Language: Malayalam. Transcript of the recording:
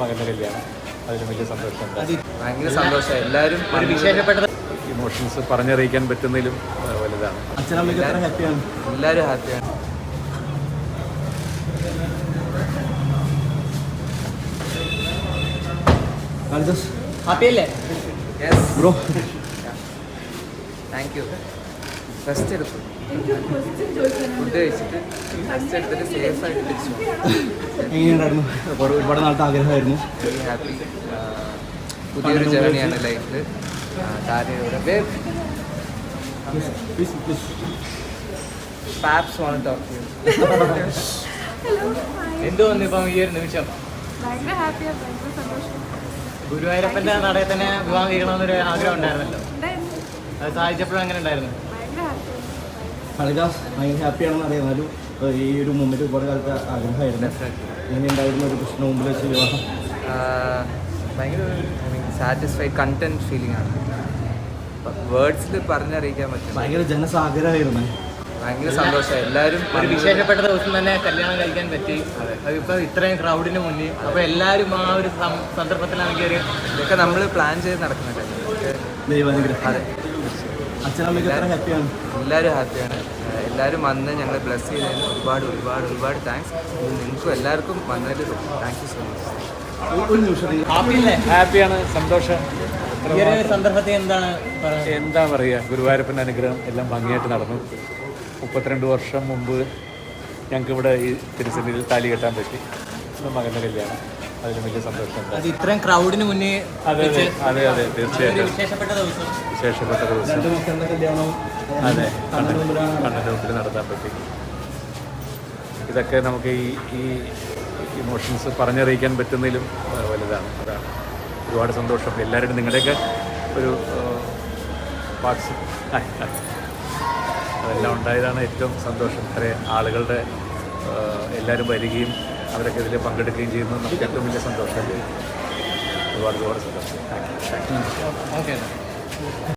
മകൻ്റെ കല്യാണം. അതിലും വലിയ സന്തോഷമുണ്ട്. ഭയങ്കര സന്തോഷം. എല്ലാവരും വിശേഷപ്പെട്ടത് ഇമോഷൻസ് പറഞ്ഞറിയിക്കാൻ പറ്റുന്നതിലും വലുതാണ്. എല്ലാവരും ഹാപ്പിയാണ്. ഹാപ്പിയല്ലേ ബ്രോ? Thank you. റെസ്റ്റ് എടുത്തു, ഫുഡ് കഴിച്ചിട്ട് റെസ്റ്റ് എടുത്തിട്ട് സേഫ് ആയിട്ട് തിരിച്ചു. എങ്ങനെയുണ്ടായിരുന്നു? ഒരുപാട് നാളത്തെ ആഗ്രഹമായിരുന്നു. Very happy. പുതിയൊരു ജേർണിയാണ് ലൈഫിൽ. എന്ത് തോന്നുന്നു ഇപ്പം ഈ ഒരു നിമിഷം? ഗുരുവായൂരപ്പൻ്റെ നടയിൽ തന്നെ വിവാഹം കഴിക്കണമെന്നൊരു ആഗ്രഹം ഉണ്ടായിരുന്നല്ലോ, അത് സാധിച്ചപ്പോഴും അങ്ങനെ ഉണ്ടായിരുന്നു? കളിദാസ് ഭയങ്കര ഹാപ്പിയാണെന്ന് അറിയാം. ഈ ഒരു മൊമെന്റ് ഒരുപാട് കാലത്ത് ആഗ്രഹമായിരുന്നു. ഇങ്ങനെ ഉണ്ടായിരുന്ന ഒരു പ്രശ്നം മുമ്പിൽ വെച്ച് വിവാഹം ഭയങ്കര സാറ്റിസ്ഫൈഡ് കണ്ടന്റ് ഫീലിംഗ് ആണ്. വേർഡ്സിൽ പറഞ്ഞറിയിക്കാൻ പറ്റും. ഭയങ്കര ജനസാഗരമായിരുന്നു. ഭയങ്കര സന്തോഷമായി. എല്ലാവരും ഒരു വിശേഷപ്പെട്ട ദിവസം തന്നെ കല്യാണം കഴിക്കാൻ പറ്റി. അതിപ്പോൾ ഇത്രയും ക്രൗഡിന് മുന്നിൽ, അപ്പോൾ എല്ലാവരും ആ ഒരു സന്ദർഭത്തിലാണെങ്കിൽ ഒരു ഇതൊക്കെ നമ്മൾ പ്ലാൻ ചെയ്ത് നടക്കുന്നുണ്ട്. അതെ, അച്ഛനമ്മയ്ക്ക് എത്ര ഹാപ്പിയാണ്? എല്ലാവരും ഹാപ്പിയാണ്. എല്ലാവരും വന്ന് ഞങ്ങൾ ബ്ലെസ് ചെയ്തതിന് ഒരുപാട് ഒരുപാട് ഒരുപാട് താങ്ക്സ്. നിങ്ങൾക്കും എല്ലാവർക്കും വന്നതിൽ താങ്ക് യു സോ മച്ച്. ഹാപ്പിയാണ്, സന്തോഷം. ഈ ഒരു സന്ദർഭത്തിൽ എന്താ പറയുക, ഗുരുവായൂരപ്പൻ്റെ അനുഗ്രഹം എല്ലാം ഭംഗിയായിട്ട് നടന്നു. 32 വർഷം മുമ്പ് ഞങ്ങൾക്കിവിടെ ഈ തിരുസന്നിധിയിൽ താലി കെട്ടാൻ പറ്റി. മകൻ്റെ കല്യാണം. അതിലും വലിയ സന്തോഷമുണ്ട്. അത് ഇത്രയും ക്രൗഡിന് മുന്നേ. അതെ അതെ അതെ അതെ, തീർച്ചയായിട്ടും വിശേഷപ്പെട്ട ദിവസം. അതെ, കണ്ണൻ്റെ മുമ്പിൽ നടത്താൻ പറ്റി. ഇതൊക്കെ നമുക്ക് ഈ ഇമോഷൻസ് പറഞ്ഞറിയിക്കാൻ പറ്റുന്നതിലും വലുതാണ്. അതാണ് ഒരുപാട് സന്തോഷം. എല്ലാവരും നിങ്ങളുടെയൊക്കെ ഒരു പാർട്സ് അതെല്ലാം ഉണ്ടായതാണ് ഏറ്റവും സന്തോഷം. ഇത്രയും ആളുകളുടെ എല്ലാവരും വരികയും അവരൊക്കെ ഇതിൽ പങ്കെടുക്കുകയും ചെയ്യുന്നത് നമുക്ക് ഏറ്റവും വലിയ സന്തോഷമല്ലേ. ഒരുപാട് സന്തോഷം. Thank you. ഓക്കെ.